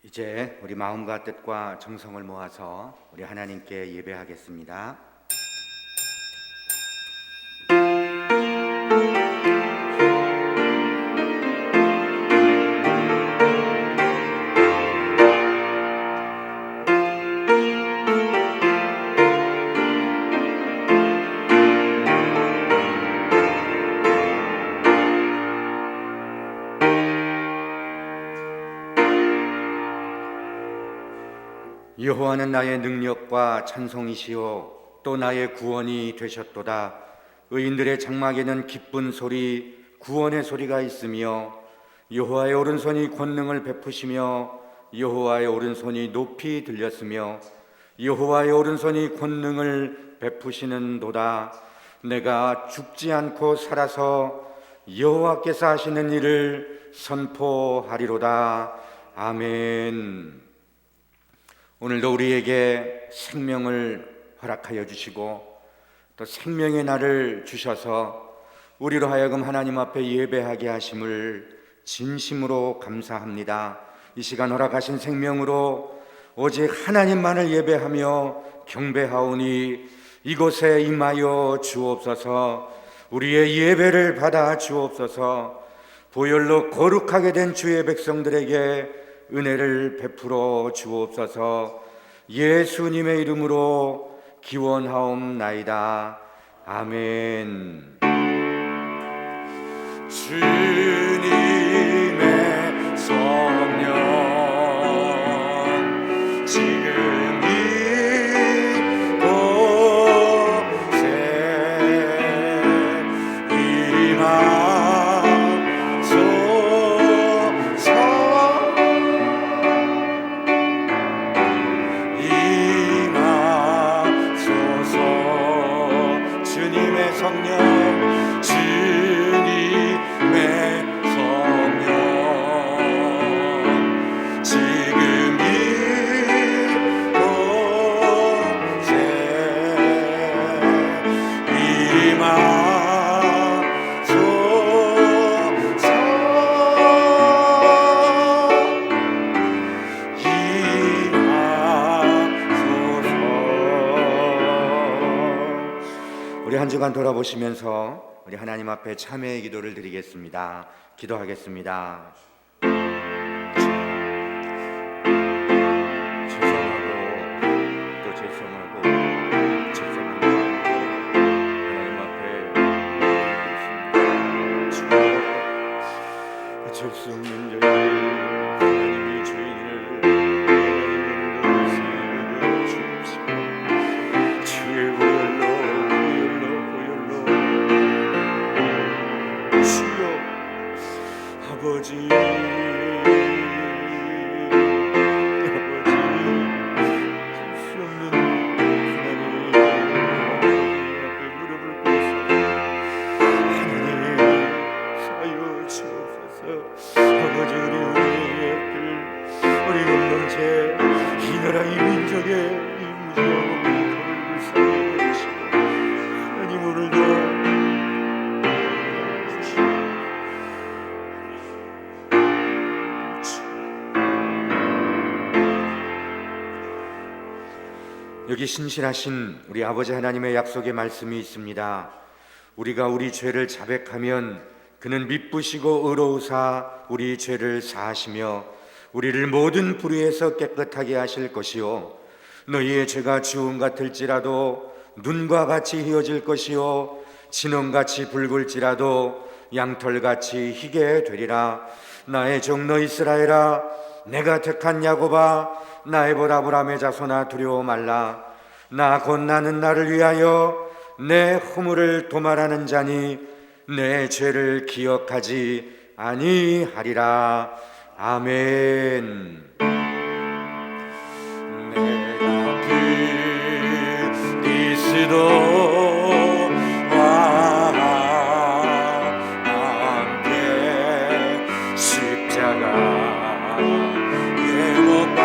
이제 우리 마음과 뜻과 정성을 모아서 우리 하나님께 예배하겠습니다. 여호와는 나의 능력과 찬송이시요 또 나의 구원이 되셨도다. 의인들의 장막에는 기쁜 소리, 구원의 소리가 있으며 여호와의 오른손이 권능을 베푸시며 여호와의 오른손이 높이 들렸으며 여호와의 오른손이 권능을 베푸시는도다. 내가 죽지 않고 살아서 여호와께서 하시는 일을 선포하리로다. 아멘. 오늘도 우리에게 생명을 허락하여 주시고 또 생명의 날을 주셔서 우리로 하여금 하나님 앞에 예배하게 하심을 진심으로 감사합니다. 이 시간 허락하신 생명으로 오직 하나님만을 예배하며 경배하오니 이곳에 임하여 주옵소서. 우리의 예배를 받아 주옵소서. 보혈로 거룩하게 된 주의 백성들에게 은혜를 베풀어 주옵소서. 예수님의 이름으로 기원하옵나이다. 아멘. 주님의 성령 지금 이곳에 한 주간 돌아보시면서 우리 하나님 앞에 참회의 기도를 드리겠습니다. 기도하겠습니다. 죄송하고 하나님 앞에 어쩔 수 없는 여인 하나님이 주인을 주옵시고 주의 보혈로 아버지 수 없는 하나님 앞에 무릎을 꿇어서 하나님 사여 주옵소서. 아버지 우리 공동체 이 나라 이 민족의 이 무지하고 불쌍히 여기시고 하나님 오늘도 여기 신실하신 우리 아버지 하나님의 약속의 말씀이 있습니다. 우리가 우리 죄를 자백하면 그는 미쁘시고 의로우사 우리 죄를 사하시며 우리를 모든 불의에서 깨끗하게 하실 것이요 너희의 죄가 주홍 같을지라도 눈과 같이 희어질 것이요 진홍같이 붉을지라도 양털같이 희게 되리라. 나의 종너 이스라엘아, 내가 택한 야곱아, 나의 볼 아브라함의 자손아, 두려워 말라. 나 곧 나는 나를 위하여 내 허물을 도말하는 자니 내 죄를 기억하지 아니하리라. 아멘. 내가 그리스도와 함께 십자가에 못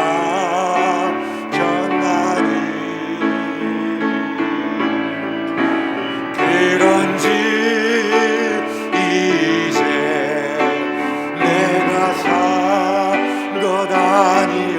박혔나니 그런지 이제 내가 산 것 아니요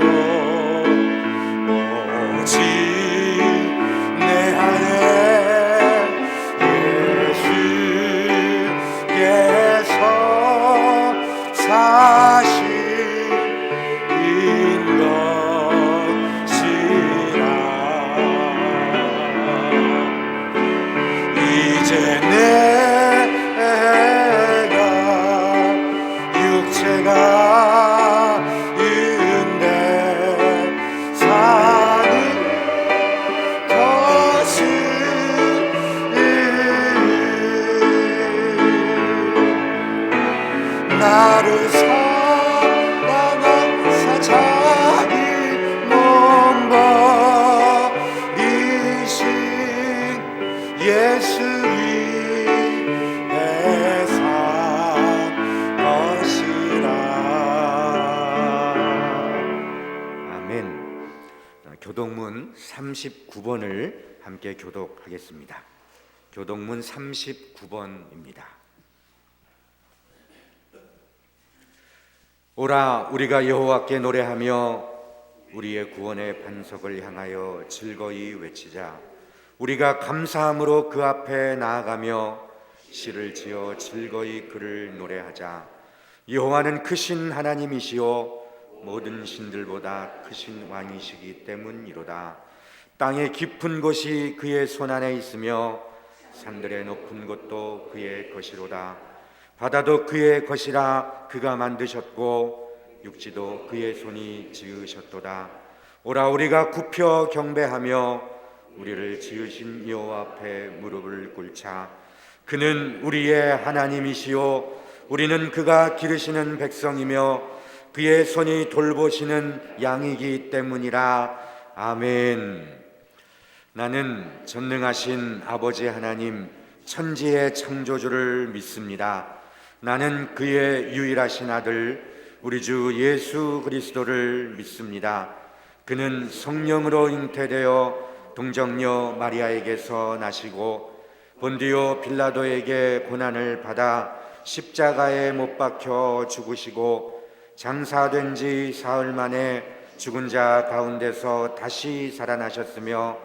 교독문 39번을 함께 교독하겠습니다. 교독문 39번입니다. 오라, 우리가 여호와께 노래하며 우리의 구원의 반석을 향하여 즐거이 외치자. 우리가 감사함으로 그 앞에 나아가며 시를 지어 즐거이 그를 노래하자. 여호와는 크신 하나님이시요 모든 신들보다 크신 왕이시기 때문이로다. 땅의 깊은 곳이 그의 손안에 있으며 산들의 높은 곳도 그의 것이로다. 바다도 그의 것이라 그가 만드셨고 육지도 그의 손이 지으셨도다. 오라, 우리가 굽혀 경배하며 우리를 지으신 여호와 앞에 무릎을 꿇자. 그는 우리의 하나님이시요 우리는 그가 기르시는 백성이며 그의 손이 돌보시는 양이기 때문이라. 아멘. 나는 전능하신 아버지 하나님, 천지의 창조주를 믿습니다. 나는 그의 유일하신 아들 우리 주 예수 그리스도를 믿습니다. 그는 성령으로 잉태되어 동정녀 마리아에게서 나시고 본디오 빌라도에게 고난을 받아 십자가에 못 박혀 죽으시고 장사된 지 사흘 만에 죽은 자 가운데서 다시 살아나셨으며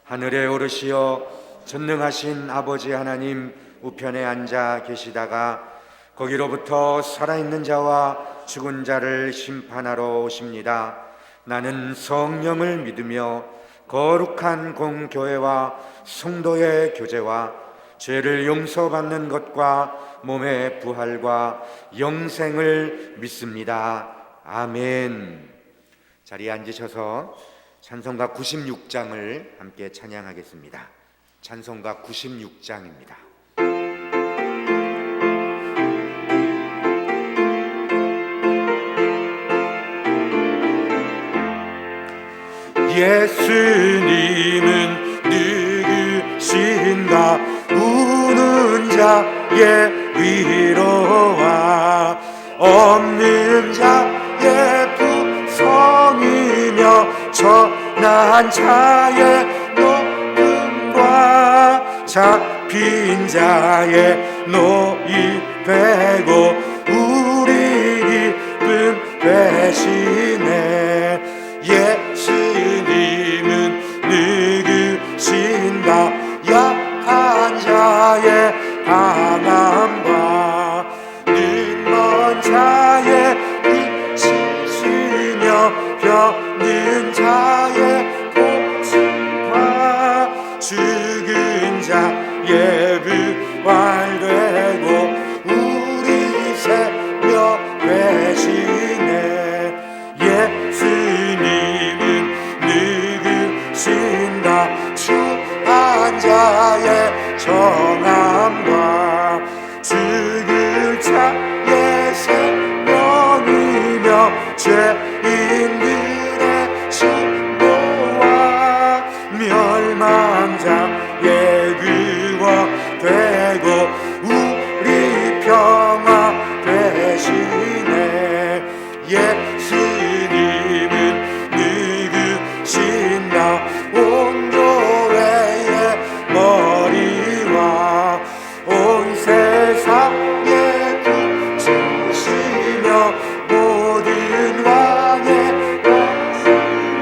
하늘에 오르시어 전능하신 아버지 하나님 우편에 앉아 계시다가 거기로부터 살아있는 자와 죽은 자를 심판하러 오십니다. 나는 성령을 믿으며 거룩한 공교회와 성도의 교제와 죄를 용서받는 것과 몸의 부활과 영생을 믿습니다. 아멘. 자리에 앉으셔서 찬송가 96장을 함께 찬양하겠습니다. 찬송가 96장입니다. 예수님은 누구신가? 우는 자의 위로와 없는 자의 부성이며 천한 자의 높음과 잡힌 자의 노이 되고 우리 기쁨 되시네. 예수님은 누구신가? 약한 자의 강함과 눈먼 자의 빛이시며 병든 자의 고침과 죽은 자의 부활되고 우리 새벽 되시네. 예수님은 누구신가? 추한 자의 정함과 죽을 자의 생명이며 죄인들의 진노와 멸망자의 구원되고 우리 평화 되시네. 예수님은 누구신가? 온 교회의 머리와 온 세상의 주시며 모든 왕의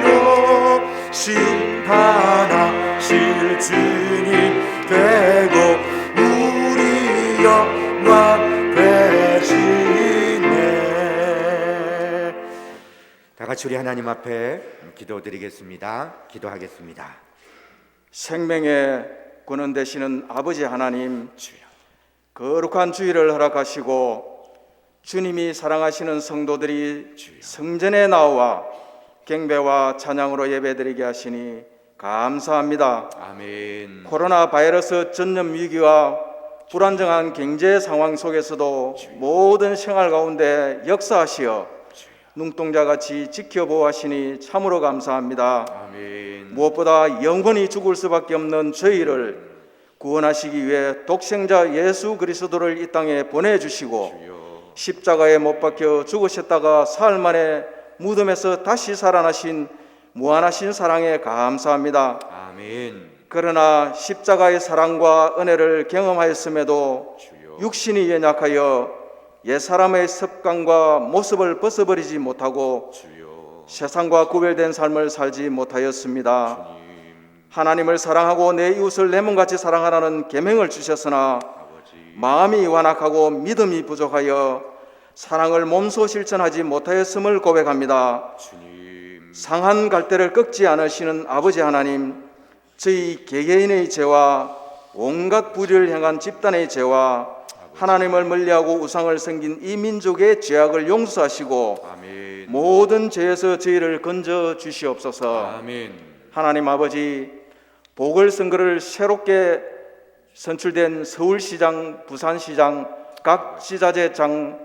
왕으로 심판하실 주님 되고 우리 영광 되시네. 다 같이 우리 하나님 앞에 기도드리겠습니다. 기도하겠습니다. 생명의 근원 되시는 아버지 하나님, 거룩한 주일을 허락하시고 주님이 사랑하시는 성도들이 성전에 나와 경배와 찬양으로 예배드리게 하시니 감사합니다. 아멘. 코로나 바이러스 전염 위기와 불안정한 경제 상황 속에서도 모든 생활 가운데 역사하시어 눈동자같이 지켜보아시니 참으로 감사합니다. 아멘. 무엇보다 영원히 죽을 수밖에 없는 저희를 구원하시기 위해 독생자 예수 그리스도를 이 땅에 보내주시고 십자가에 못 박혀 죽으셨다가 사흘 만에 무덤에서 다시 살아나신 무한하신 사랑에 감사합니다. 아멘. 그러나 십자가의 사랑과 은혜를 경험하였음에도 주여. 육신이 연약하여 옛사람의 습관과 모습을 벗어버리지 못하고 주여. 세상과 구별된 삶을 살지 못하였습니다. 주님. 하나님을 사랑하고 내 이웃을 내 몸같이 사랑하라는 계명을 주셨으나 아버지. 마음이 완악하고 믿음이 부족하여 사랑을 몸소 실천하지 못하였음을 고백합니다. 주님. 상한 갈대를 꺾지 않으시는 아버지 하나님, 저희 개개인의 죄와 온갖 불의를 행한 집단의 죄와 하나님을 멀리하고 우상을 섬긴 이 민족의 죄악을 용서하시고 아멘. 모든 죄에서 저희를 건져 주시옵소서. 아멘. 하나님 아버지, 보궐선거를 새롭게 선출된 서울시장, 부산시장, 각 지자체장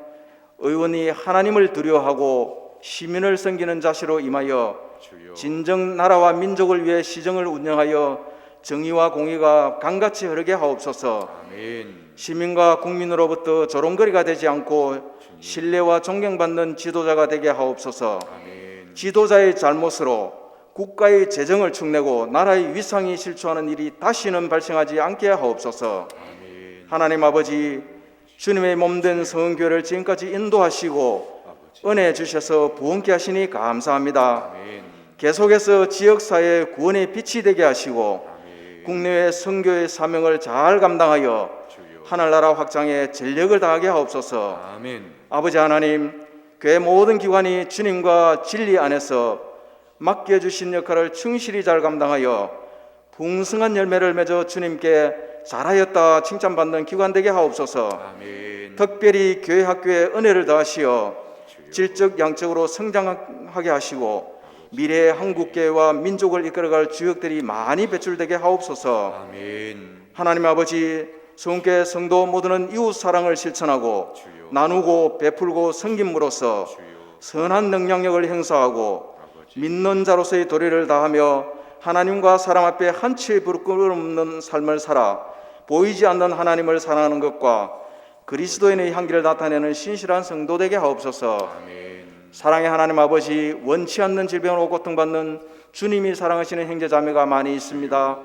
의원이 하나님을 두려워하고 시민을 섬기는 자세로 임하여 주여. 진정 나라와 민족을 위해 시정을 운영하여 정의와 공의가 강같이 흐르게 하옵소서. 아멘. 시민과 국민으로부터 조롱거리가 되지 않고 신뢰와 존경받는 지도자가 되게 하옵소서. 아멘. 지도자의 잘못으로 국가의 재정을 축내고 나라의 위상이 실추하는 일이 다시는 발생하지 않게 하옵소서. 아멘. 하나님 아버지, 주님의 몸된 성교회를 지금까지 인도하시고 은혜 주셔서 부흥케 하시니 감사합니다. 아멘. 계속해서 지역사회 구원의 빛이 되게 하시고 아멘. 국내외 선교의 사명을 잘 감당하여 주여. 하늘나라 확장에 전력을 다하게 하옵소서. 아멘. 아버지 하나님, 교회 모든 기관이 주님과 진리 안에서 맡겨주신 역할을 충실히 잘 감당하여 풍성한 열매를 맺어 주님께 잘하였다 칭찬받는 기관 되게 하옵소서. 아멘. 특별히 교회 학교에 은혜를 더하시어 주여. 질적 양적으로 성장하게 하시고 미래의 한국교회와 민족을 이끌어갈 주역들이 많이 배출되게 하옵소서. 아멘. 하나님 아버지, 성교회 성도 모두는 이웃 사랑을 실천하고 주여. 나누고 베풀고 섬김으로써 주여. 선한 능력력을 행사하고 아버지. 믿는 자로서의 도리를 다하며 하나님과 사람 앞에 한치의 부끄러움 없는 삶을 살아 보이지 않는 하나님을 사랑하는 것과 그리스도인의 향기를 나타내는 신실한 성도 되게 하옵소서. 아멘. 사랑의 하나님 아버지, 원치 않는 질병으로 고통받는 주님이 사랑하시는 형제자매가 많이 있습니다.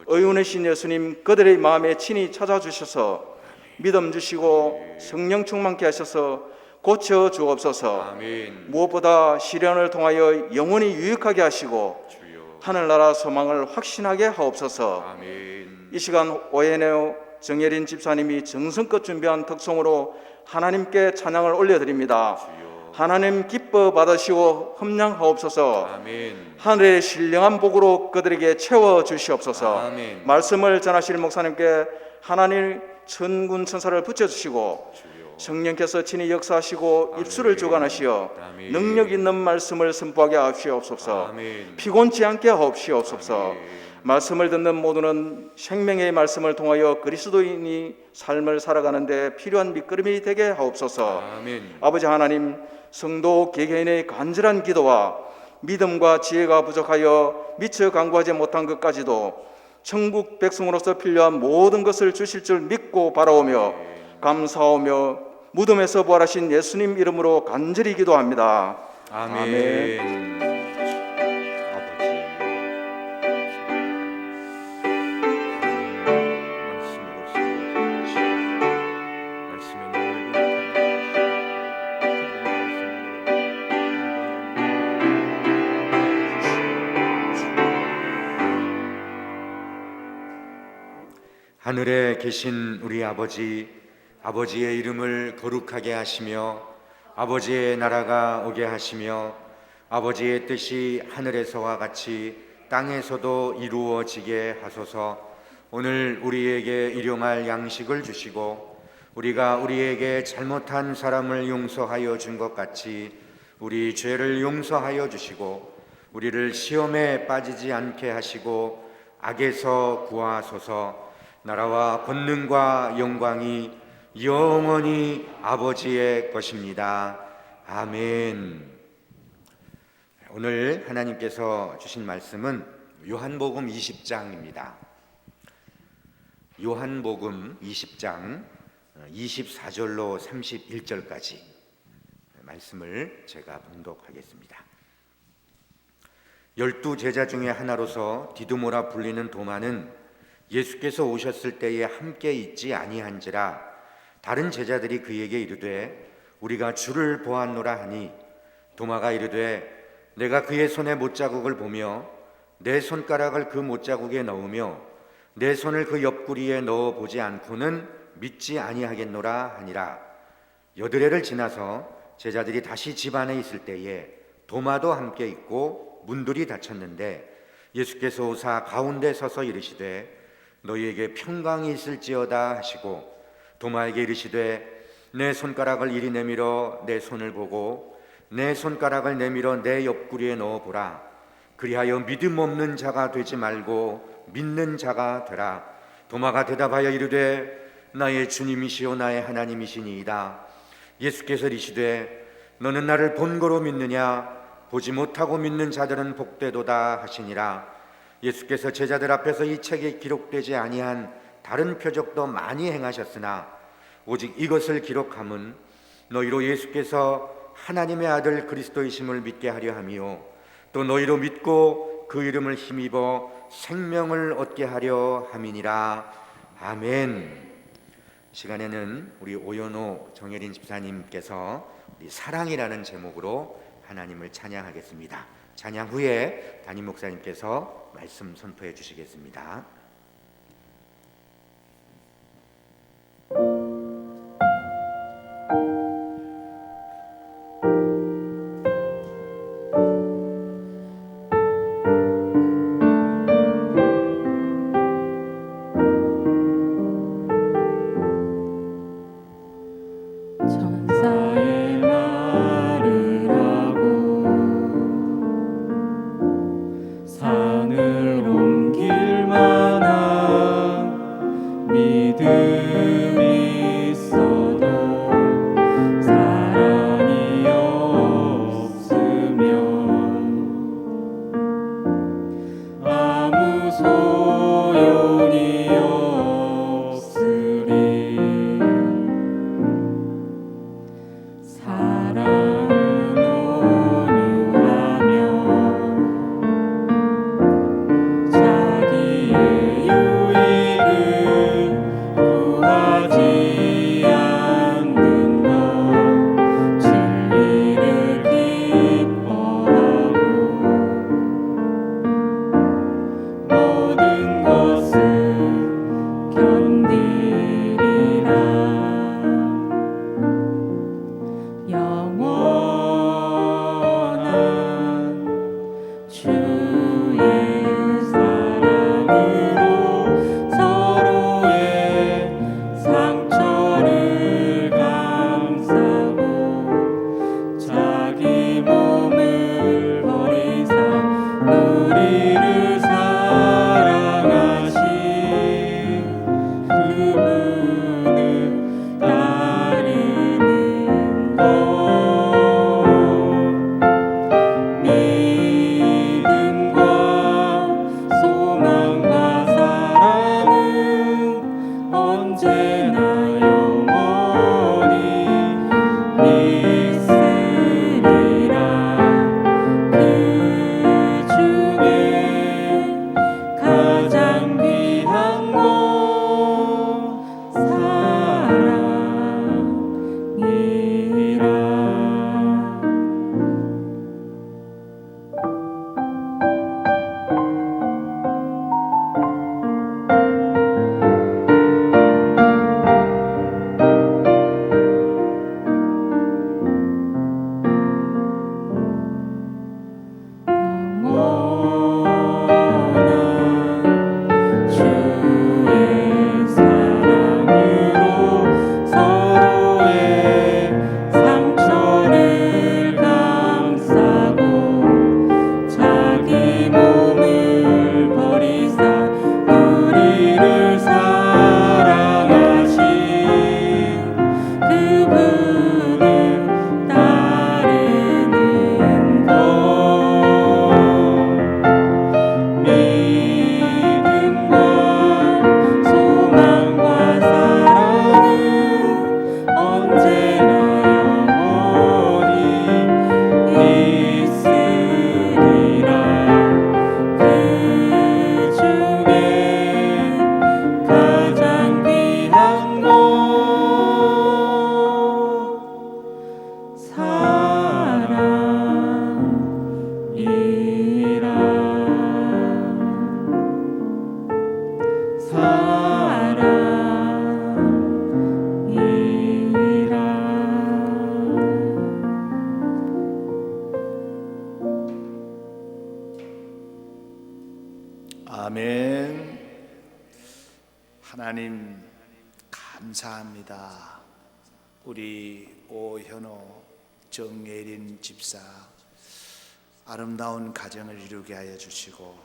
의운의 신 예수님, 그들의 마음에 친히 찾아주셔서 믿음 주시고 성령 충만케 하셔서 고쳐 주옵소서. 아멘. 무엇보다 시련을 통하여 영원히 유익하게 하시고 주여. 하늘나라 소망을 확신하게 하옵소서. 아멘. 이 시간 오해네오 정예린 집사님이 정성껏 준비한 특송으로 하나님께 찬양을 올려드립니다. 주여. 하나님 기뻐 받으시고 흠량하옵소서. 아멘. 하늘의 신령한 복으로 그들에게 채워 주시옵소서. 아멘. 말씀을 전하실 목사님께 하나님 천군 천사를 붙여주시고 주여. 성령께서 친히 역사하시고 입술을 주관하시어 아멘. 능력 있는 말씀을 선포하게 하옵시옵소서. 아멘. 피곤치 않게 하옵시옵소서. 아멘. 말씀을 듣는 모두는 생명의 말씀을 통하여 그리스도인이 삶을 살아가는데 필요한 밑거름이 되게 하옵소서. 아멘. 아버지 하나님, 성도 개개인의 간절한 기도와 믿음과 지혜가 부족하여 미처 간구하지 못한 것까지도 천국 백성으로서 필요한 모든 것을 주실 줄 믿고 바라오며 감사하며 무덤에서 부활하신 예수님 이름으로 간절히 기도합니다. 아멘. 아버지. 말씀으로 하늘에 계신 우리 아버지, 아버지의 이름을 거룩하게 하시며 아버지의 나라가 오게 하시며 아버지의 뜻이 하늘에서와 같이 땅에서도 이루어지게 하소서. 오늘 우리에게 일용할 양식을 주시고 우리가 우리에게 잘못한 사람을 용서하여 준 것 같이 우리 죄를 용서하여 주시고 우리를 시험에 빠지지 않게 하시고 악에서 구하소서. 나라와 권능과 영광이 영원히 아버지의 것입니다. 아멘. 오늘 하나님께서 주신 말씀은 요한복음 20장입니다. 요한복음 20장 24절로 31절까지 말씀을 제가 봉독하겠습니다. 12 제자 중에 하나로서 디두모라 불리는 도마는 예수께서 오셨을 때에 함께 있지 아니한지라 다른 제자들이 그에게 이르되 우리가 주를 보았노라 하니 도마가 이르되 내가 그의 손에 못자국을 보며 내 손가락을 그 못자국에 넣으며 내 손을 그 옆구리에 넣어 보지 않고는 믿지 아니하겠노라 하니라. 여드레를 지나서 제자들이 다시 집 안에 있을 때에 도마도 함께 있고 문들이 닫혔는데 예수께서 오사 가운데 서서 이르시되 너희에게 평강이 있을지어다 하시고 도마에게 이르시되 내 손가락을 이리 내밀어 내 손을 보고 내 손가락을 내밀어 내 옆구리에 넣어보라. 그리하여 믿음 없는 자가 되지 말고 믿는 자가 되라. 도마가 대답하여 이르되 나의 주님이시오 나의 하나님이시니이다. 예수께서 이르시되 너는 나를 본거로 믿느냐? 보지 못하고 믿는 자들은 복되도다 하시니라. 예수께서 제자들 앞에서 이 책에 기록되지 아니한 다른 표적도 많이 행하셨으나 오직 이것을 기록함은 너희로 예수께서 하나님의 아들 그리스도이심을 믿게 하려 함이요 또 너희로 믿고 그 이름을 힘입어 생명을 얻게 하려 함이니라. 아멘. 시간에는 우리 오연호 정혜린 집사님께서 우리 사랑이라는 제목으로 하나님을 찬양하겠습니다. 찬양 후에 담임 목사님께서 말씀 선포해 주시겠습니다. 천사의 말을 하고 산을 옮길 만한 아멘. 하나님 감사합니다. 우리 오현호 정예린 집사 아름다운 가정을 이루게 하여 주시고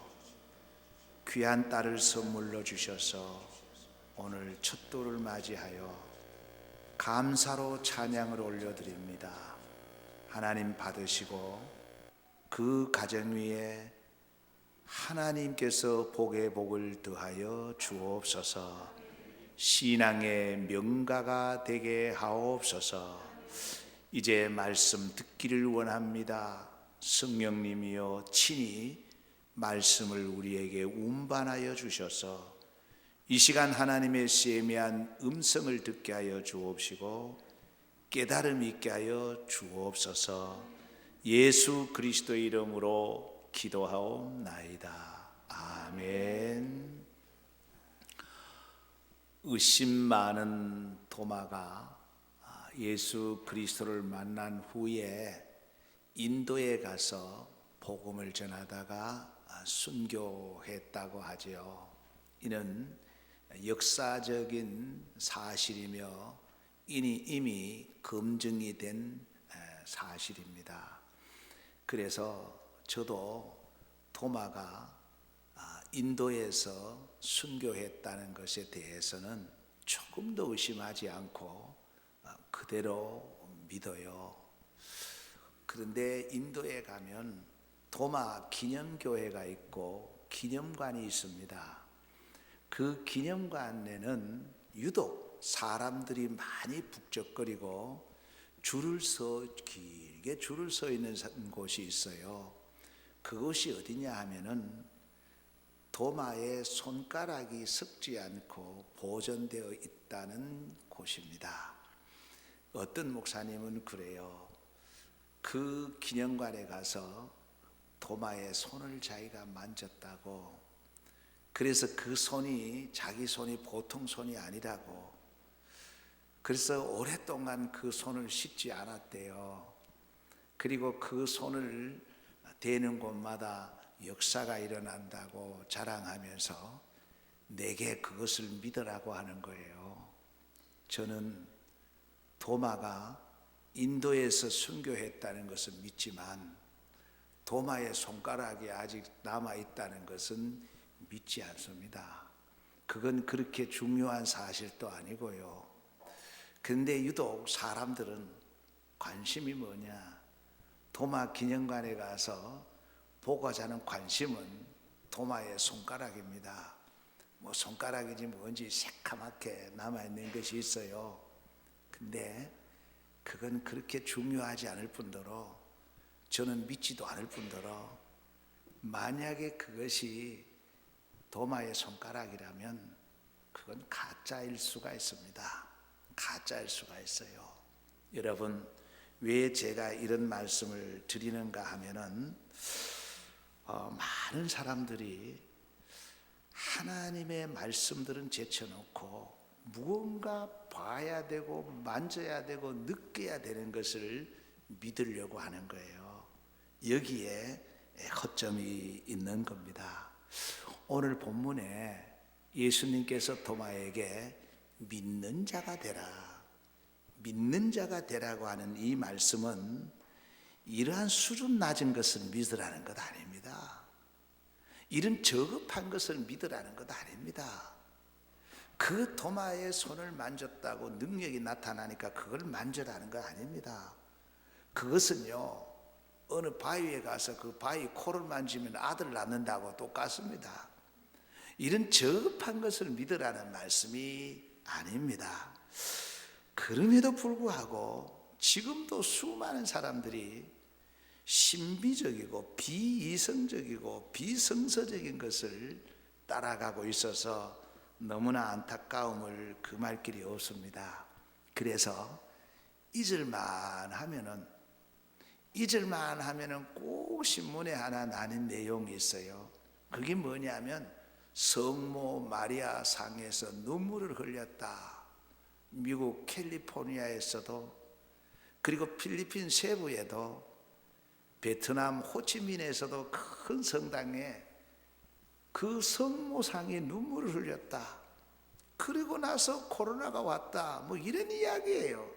귀한 딸을 선물로 주셔서 오늘 첫 돌을 맞이하여 감사로 찬양을 올려드립니다. 하나님 받으시고 그 가정 위에 하나님께서 복의 복을 더하여 주옵소서. 신앙의 명가가 되게 하옵소서. 이제 말씀 듣기를 원합니다. 성령님이여 친히 말씀을 우리에게 운반하여 주셔서 이 시간 하나님의 세미한 음성을 듣게 하여 주옵시고 깨달음 있게 하여 주옵소서. 예수 그리스도의 이름으로 기도하옵나이다. 아멘. 의심 많은 도마가 예수 그리스도를 만난 후에 인도에 가서 복음을 전하다가 순교했다고 하지요. 이는 역사적인 사실이며 이미 검증이 된 사실입니다. 그래서 저도 도마가 인도에서 순교했다는 것에 대해서는 조금 더 의심하지 않고 그대로 믿어요. 그런데 인도에 가면 도마 기념교회가 있고 기념관이 있습니다. 그 기념관에는 유독 사람들이 많이 북적거리고 길게 줄을 서 있는 곳이 있어요. 그것이 어디냐 하면은 도마의 손가락이 썩지 않고 보존되어 있다는 곳입니다. 어떤 목사님은 그래요. 그 기념관에 가서 도마의 손을 자기가 만졌다고, 그래서 그 손이 자기 손이 보통 손이 아니라고, 그래서 오랫동안 그 손을 씻지 않았대요. 그리고 그 손을 대는 곳마다 역사가 일어난다고 자랑하면서 내게 그것을 믿으라고 하는 거예요. 저는 도마가 인도에서 순교했다는 것은 믿지만 도마의 손가락이 아직 남아있다는 것은 믿지 않습니다. 그건 그렇게 중요한 사실도 아니고요. 그런데 유독 사람들은 관심이 뭐냐? 도마 기념관에 가서 보고자 하는 관심은 도마의 손가락입니다. 뭐 손가락인지 뭔지 새카맣게 남아있는 것이 있어요. 근데 그건 그렇게 중요하지 않을 뿐더러 저는 믿지도 않을 뿐더러 만약에 그것이 도마의 손가락이라면 그건 가짜일 수가 있습니다. 가짜일 수가 있어요. 여러분, 왜 제가 이런 말씀을 드리는가 하면은 많은 사람들이 하나님의 말씀들은 제쳐놓고 무언가 봐야 되고 만져야 되고 느껴야 되는 것을 믿으려고 하는 거예요. 여기에 허점이 있는 겁니다. 오늘 본문에 예수님께서 도마에게 믿는 자가 되라, 믿는 자가 되라고 하는 이 말씀은 이러한 수준 낮은 것을 믿으라는 것 아닙니다. 이런 저급한 것을 믿으라는 것 아닙니다. 그 도마의 손을 만졌다고 능력이 나타나니까 그걸 만져라는 거 아닙니다. 그것은요, 어느 바위에 가서 그 바위 코를 만지면 아들 낳는다고 똑같습니다. 이런 저급한 것을 믿으라는 말씀이 아닙니다. 그럼에도 불구하고 지금도 수많은 사람들이 신비적이고 비이성적이고 비성서적인 것을 따라가고 있어서 너무나 안타까움을 금할 길이 없습니다. 그래서 잊을만 하면은 꼭 신문에 하나 나는 내용이 있어요. 그게 뭐냐면 성모 마리아 상에서 눈물을 흘렸다. 미국 캘리포니아에서도, 그리고 필리핀 세부에도, 베트남 호치민에서도 큰 성당에 그 성모상에 눈물을 흘렸다. 그리고 나서 코로나가 왔다. 뭐 이런 이야기예요.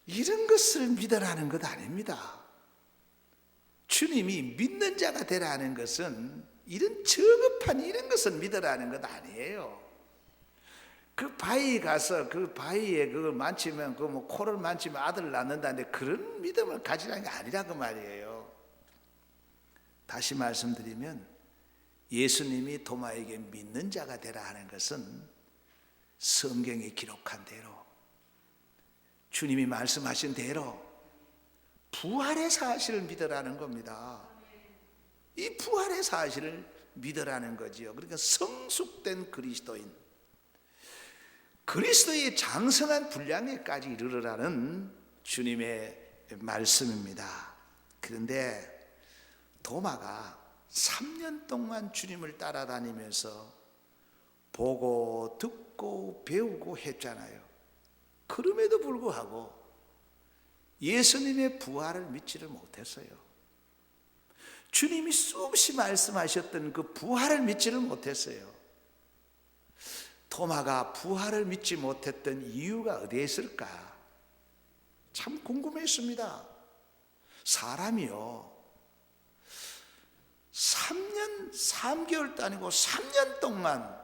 이런 것을 믿으라는 것 아닙니다. 주님이 믿는 자가 되라는 것은 이런 저급한 이런 것을 믿으라는 것 아니에요. 그 바위 가서 그 바위에 그걸 만지면 그 뭐 코를 만지면 아들을 낳는다는데 그런 믿음을 가지라는 게 아니라 그 말이에요. 다시 말씀드리면 예수님이 도마에게 믿는 자가 되라 하는 것은 성경에 기록한 대로 주님이 말씀하신 대로 부활의 사실을 믿으라는 겁니다. 이 부활의 사실을 믿으라는 거지요. 그러니까 성숙된 그리스도인, 그리스도의 장성한 분량에까지 이르르라는 주님의 말씀입니다. 그런데 도마가 3년 동안 주님을 따라다니면서 보고 듣고 배우고 했잖아요. 그럼에도 불구하고 예수님의 부활을 믿지를 못했어요. 주님이 수없이 말씀하셨던 그 부활을 믿지를 못했어요. 도마가 부활을 믿지 못했던 이유가 어디에 있을까? 참 궁금했습니다. 사람이요, 3년 3개월도 아니고 3년 동안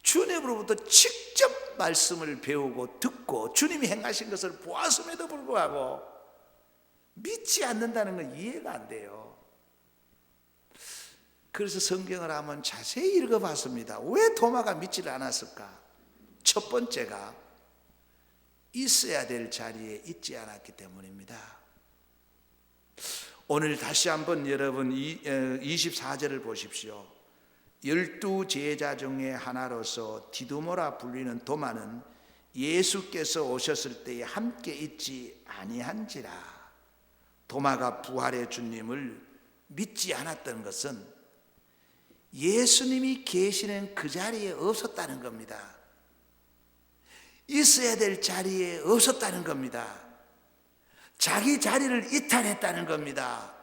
주님으로부터 직접 말씀을 배우고 듣고 주님이 행하신 것을 보았음에도 불구하고 믿지 않는다는 건 이해가 안 돼요. 그래서 성경을 한번 자세히 읽어봤습니다. 왜 도마가 믿지를 않았을까? 첫 번째가 있어야 될 자리에 있지 않았기 때문입니다. 오늘 다시 한번 여러분 24절을 보십시오. 12제자 중에 하나로서 디두모라 불리는 도마는 예수께서 오셨을 때에 함께 있지 아니한지라. 도마가 부활의 주님을 믿지 않았던 것은 예수님이 계시는 그 자리에 없었다는 겁니다. 있어야 될 자리에 없었다는 겁니다. 자기 자리를 이탈했다는 겁니다.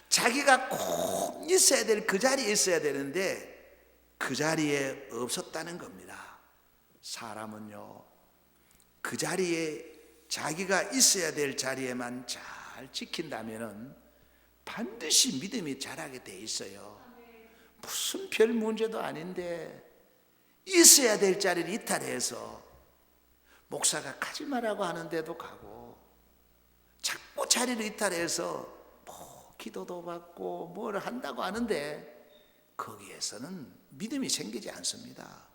자기가 꼭 있어야 될 그 자리에 있어야 되는데 그 자리에 없었다는 겁니다. 사람은요, 그 자리에 자기가 있어야 될 자리에만 잘 지킨다면은 반드시 믿음이 자라게 돼 있어요. 무슨 별 문제도 아닌데 있어야 될 자리를 이탈해서 목사가 가지 말라고 하는데도 가고, 자꾸 자리를 이탈해서 뭐 기도도 받고 뭘 한다고 하는데 거기에서는 믿음이 생기지 않습니다.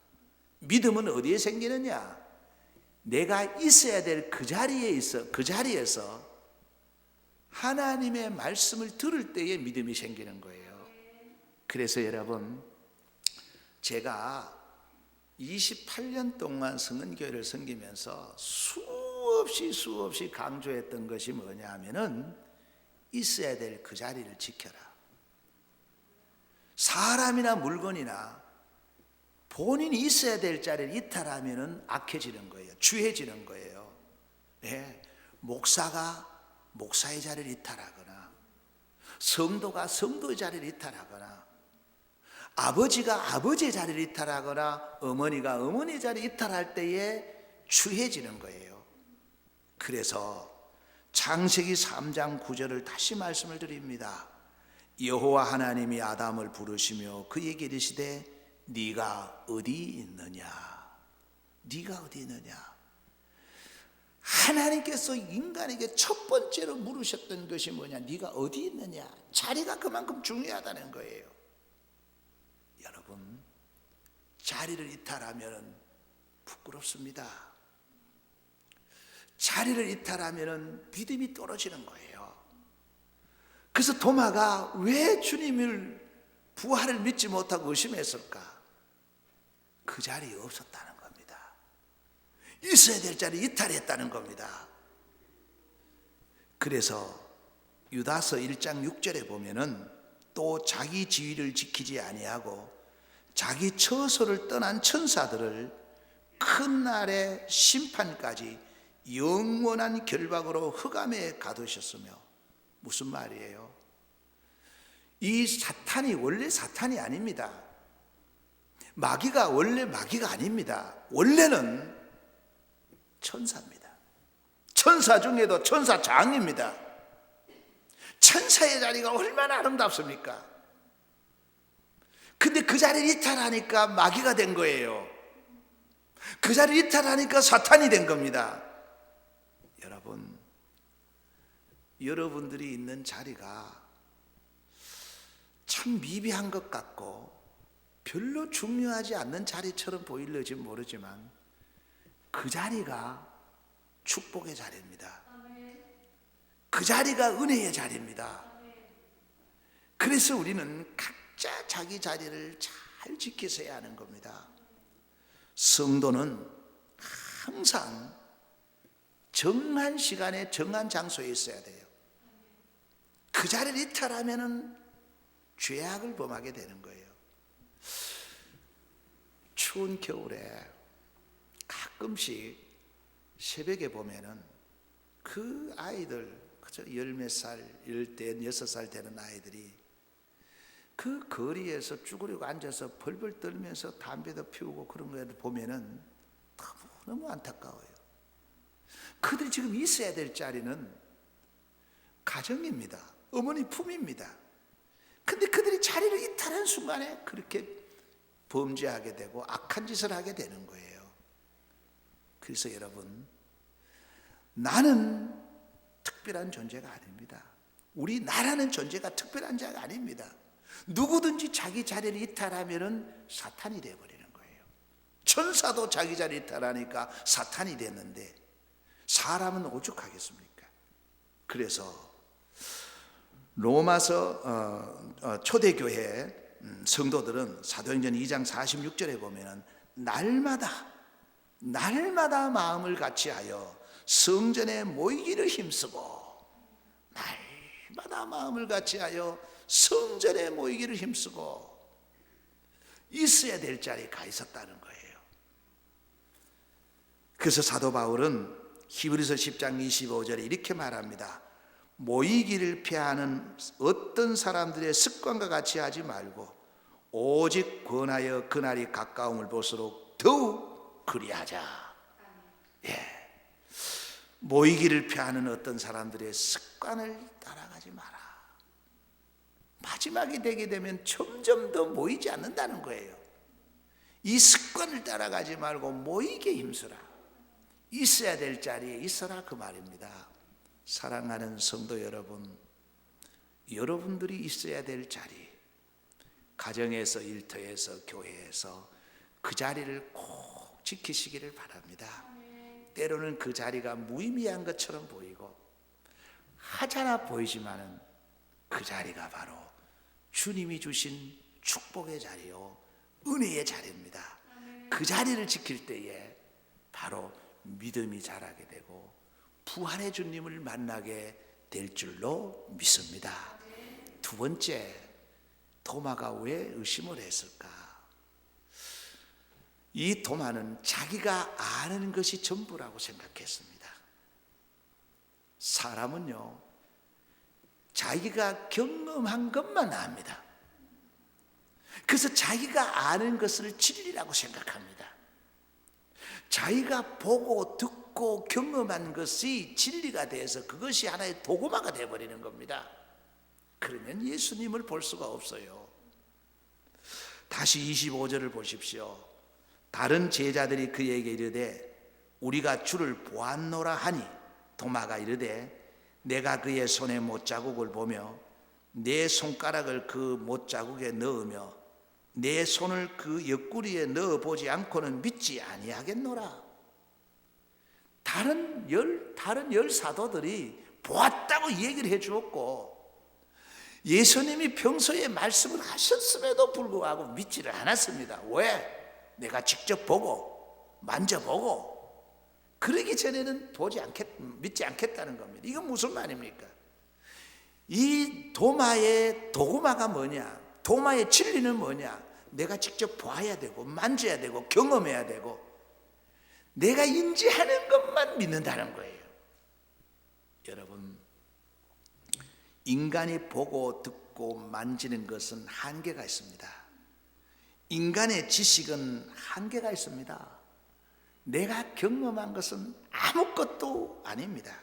믿음은 어디에 생기느냐? 내가 있어야 될 그 자리에서 하나님의 말씀을 들을 때에 믿음이 생기는 거예요. 그래서 여러분, 제가 28년 동안 성은교회를 섬기면서 수없이 강조했던 것이 뭐냐 하면은 있어야 될 그 자리를 지켜라. 사람이나 물건이나 본인이 있어야 될 자리를 이탈하면은 악해지는 거예요. 주해지는 거예요. 네. 목사가 목사의 자리를 이탈하거나, 성도가 성도의 자리를 이탈하거나, 아버지가 아버지의 자리를 이탈하거나, 어머니가 어머니의 자리를 이탈할 때에 추해지는 거예요. 그래서 창세기 3장 9절을 다시 말씀을 드립니다. 여호와 하나님이 아담을 부르시며 그에게 이르시되 네가 어디 있느냐? 네가 어디 있느냐? 하나님께서 인간에게 첫 번째로 물으셨던 것이 뭐냐? 네가 어디 있느냐? 자리가 그만큼 중요하다는 거예요. 여러분, 자리를 이탈하면 부끄럽습니다. 자리를 이탈하면 믿음이 떨어지는 거예요. 그래서 도마가 왜 주님을 부활을 믿지 못하고 의심했을까? 그 자리에 없었다는 겁니다. 있어야 될 자리에 이탈했다는 겁니다. 그래서 유다서 1장 6절에 보면은 또 자기 지위를 지키지 아니하고 자기 처소를 떠난 천사들을 큰 날의 심판까지 영원한 결박으로 흑암에 가두셨으며, 무슨 말이에요? 이 사탄이 원래 사탄이 아닙니다. 마귀가 원래 마귀가 아닙니다. 원래는 천사입니다. 천사 중에도 천사장입니다. 천사의 자리가 얼마나 아름답습니까? 근데 그 자리를 이탈하니까 마귀가 된 거예요. 그 자리를 이탈하니까 사탄이 된 겁니다. 여러분, 여러분들이 있는 자리가 참 미비한 것 같고 별로 중요하지 않는 자리처럼 보일지 모르지만 그 자리가 축복의 자리입니다. 그 자리가 은혜의 자리입니다. 그래서 우리는 각자 자기 자리를 잘 지키셔야 하는 겁니다. 성도는 항상 정한 시간에 정한 장소에 있어야 돼요. 그 자리를 이탈하면은 죄악을 범하게 되는 거예요. 추운 겨울에 가끔씩 새벽에 보면은 그 아이들, 그저 10몇 살, 16살 되는 아이들이 그 거리에서 쭈그리고 앉아서 벌벌 떨면서 담배도 피우고 그런 거를 보면은 너무 안타까워요. 그들이 지금 있어야 될 자리는 가정입니다. 어머니 품입니다. 근데 그들이 자리를 이탈한 순간에 그렇게 범죄하게 되고 악한 짓을 하게 되는 거예요. 그래서 여러분, 나는 특별한 존재가 아닙니다. 우리 나라는 존재가 특별한 자가 아닙니다. 누구든지 자기 자리를 이탈하면은 사탄이 되어버리는 거예요. 천사도 자기 자리를 이탈하니까 사탄이 됐는데 사람은 오죽하겠습니까? 그래서 로마서 초대교회 성도들은 사도행전 2장 46절에 보면은 날마다 마음을 같이하여 성전에 모이기를 힘쓰고, 날마다 마음을 같이하여 성전에 모이기를 힘쓰고 있어야 될 자리에 가 있었다는 거예요. 그래서 사도 바울은 히브리서 10장 25절에 이렇게 말합니다. 모이기를 피하는 어떤 사람들의 습관과 같이 하지 말고 오직 권하여 그날이 가까움을 볼수록 더욱 그리하자. 예. 모이기를 피하는 어떤 사람들의 습관을 따라가지 마라. 마지막이 되게 되면 점점 더 모이지 않는다는 거예요. 이 습관을 따라가지 말고 모이게 힘쓰라. 있어야 될 자리에 있어라, 그 말입니다. 사랑하는 성도 여러분, 여러분들이 있어야 될 자리, 가정에서, 일터에서, 교회에서 그 자리를 꼭 지키시기를 바랍니다. 때로는 그 자리가 무의미한 것처럼 보이고 하찮아 보이지만은 그 자리가 바로 주님이 주신 축복의 자리요, 은혜의 자리입니다. 그 자리를 지킬 때에 바로 믿음이 자라게 되고 부활의 주님을 만나게 될 줄로 믿습니다. 두 번째, 도마가 왜 의심을 했을까? 이 도마는 자기가 아는 것이 전부라고 생각했습니다. 사람은요, 자기가 경험한 것만 압니다. 그래서 자기가 아는 것을 진리라고 생각합니다. 자기가 보고 듣고 경험한 것이 진리가 돼서 그것이 하나의 도구마가 되어버리는 겁니다. 그러면 예수님을 볼 수가 없어요. 다시 25절을 보십시오. 다른 제자들이 그에게 이르되 우리가 주를 보았노라 하니 도마가 이르되 내가 그의 손에 못자국을 보며 내 손가락을 그 못자국에 넣으며 내 손을 그 옆구리에 넣어보지 않고는 믿지 아니하겠노라. 다른 열 사도들이 보았다고 얘기를 해 주었고 예수님이 평소에 말씀을 하셨음에도 불구하고 믿지를 않았습니다. 왜? 내가 직접 보고 만져보고 그러기 전에는 믿지 않겠다는 겁니다. 이건 무슨 말입니까? 이 도마의 도구마가 뭐냐? 도마의 진리는 뭐냐? 내가 직접 봐야 되고 만져야 되고 경험해야 되고 내가 인지하는 것만 믿는다는 거예요. 여러분, 인간이 보고 듣고 듣고 만지는 것은 한계가 있습니다. 인간의 지식은 한계가 있습니다. 내가 경험한 것은 아무것도 아닙니다.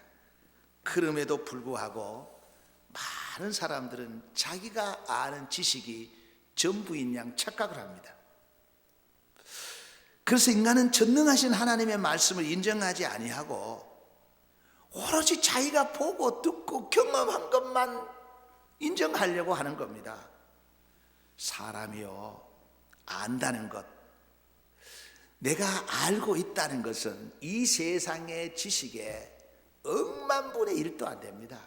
그럼에도 불구하고 많은 사람들은 자기가 아는 지식이 전부인 양 착각을 합니다. 그래서 인간은 전능하신 하나님의 말씀을 인정하지 아니하고 오로지 자기가 보고 듣고 경험한 것만 인정하려고 하는 겁니다. 사람이요, 안다는 것, 내가 알고 있다는 것은 이 세상의 지식의 억만분의 1도 안 됩니다.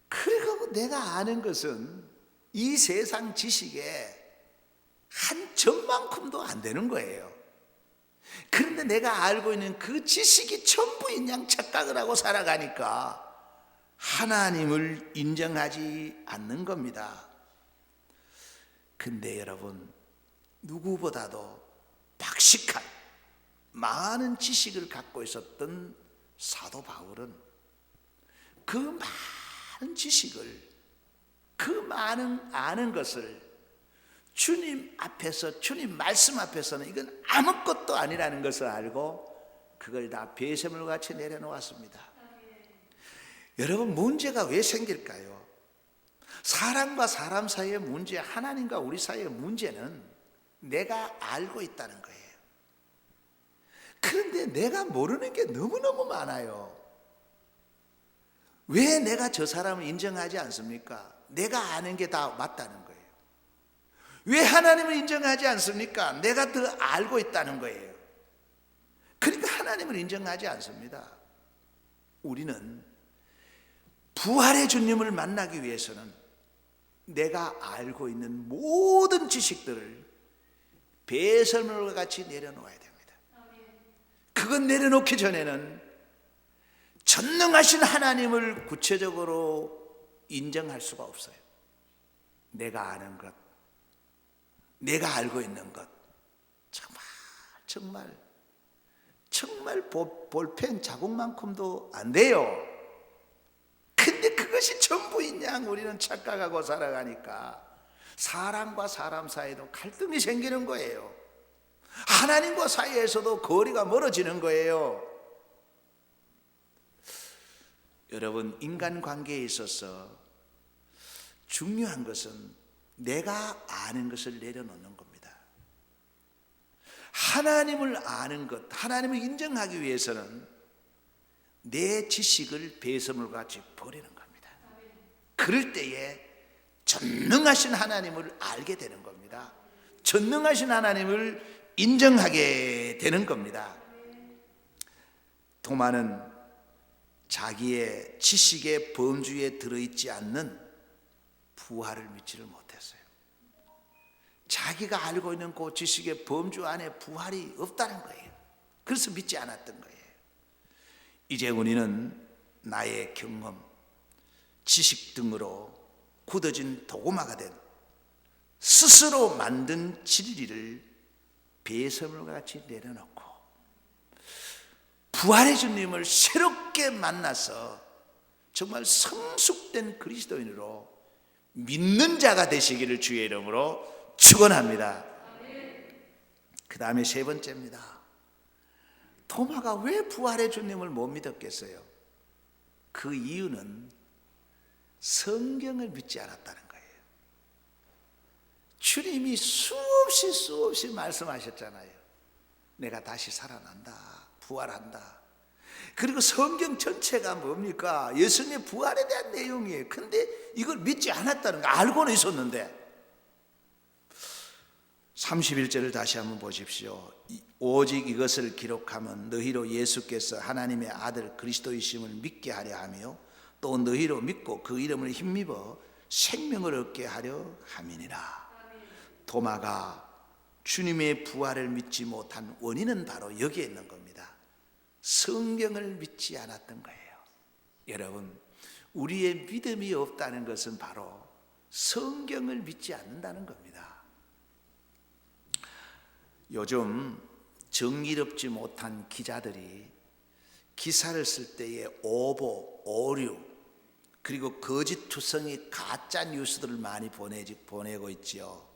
그리고 내가 아는 것은 이 세상 지식의 한 점만큼도 안 되는 거예요. 그런데 내가 알고 있는 그 지식이 전부인 양 착각을 하고 살아가니까 하나님을 인정하지 않는 겁니다. 근데 여러분, 누구보다도 박식한 많은 지식을 갖고 있었던 사도 바울은 그 많은 지식을, 그 많은 아는 것을 주님 앞에서, 주님 말씀 앞에서는 이건 아무것도 아니라는 것을 알고 그걸 다 배설물같이 내려놓았습니다. 여러분, 문제가 왜 생길까요? 사람과 사람 사이의 문제, 하나님과 우리 사이의 문제는 내가 알고 있다는 거예요. 그런데 내가 모르는 게 너무너무 많아요. 왜 내가 저 사람을 인정하지 않습니까? 내가 아는 게 다 맞다는 거예요. 왜 하나님을 인정하지 않습니까? 내가 더 알고 있다는 거예요. 그러니까 하나님을 인정하지 않습니다. 우리는 부활의 주님을 만나기 위해서는 내가 알고 있는 모든 지식들을 배설물과 같이 내려놓아야 됩니다. 그건 내려놓기 전에는 전능하신 하나님을 구체적으로 인정할 수가 없어요. 내가 아는 것, 내가 알고 있는 것, 정말 볼펜 자국만큼도 안 돼요. 근데 그것이 전부인 양 우리는 착각하고 살아가니까 사람과 사람 사이에도 갈등이 생기는 거예요. 하나님과 사이에서도 거리가 멀어지는 거예요. 여러분, 인간관계에 있어서 중요한 것은 내가 아는 것을 내려놓는 겁니다. 하나님을 아는 것, 하나님을 인정하기 위해서는 내 지식을 배설물같이 버리는 겁니다. 그럴 때에 전능하신 하나님을 알게 되는 겁니다. 전능하신 하나님을 인정하게 되는 겁니다. 도마는 자기의 지식의 범주에 들어있지 않는 부활을 믿지를 못했어요. 자기가 알고 있는 그 지식의 범주 안에 부활이 없다는 거예요. 그래서 믿지 않았던 거예요. 이제 우리는 나의 경험, 지식 등으로 굳어진 도구마가 된 스스로 만든 진리를 배설물같이 내려놓고 부활의 주님을 새롭게 만나서 정말 성숙된 그리스도인으로 믿는 자가 되시기를 주의 이름으로 축원합니다. 그 다음에 세 번째입니다. 도마가 왜 부활의 주님을 못 믿었겠어요? 그 이유는 성경을 믿지 않았다는 거예요. 주님이 수없이 말씀하셨잖아요. 내가 다시 살아난다, 부활한다. 그리고 성경 전체가 뭡니까? 예수님의 부활에 대한 내용이에요. 근데 이걸 믿지 않았다는 거, 알고는 있었는데. 31절을 다시 한번 보십시오. 오직 이것을 기록하면 너희로 예수께서 하나님의 아들 그리스도이심을 믿게 하려 하며 또 너희로 믿고 그 이름을 힘입어 생명을 얻게 하려 함이니라. 도마가 주님의 부활을 믿지 못한 원인은 바로 여기에 있는 겁니다. 성경을 믿지 않았던 거예요. 여러분, 우리의 믿음이 없다는 것은 바로 성경을 믿지 않는다는 겁니다. 요즘 정의롭지 못한 기자들이 기사를 쓸 때에 오보, 오류, 그리고 거짓투성이 가짜 뉴스들을 많이 보내고 있지요.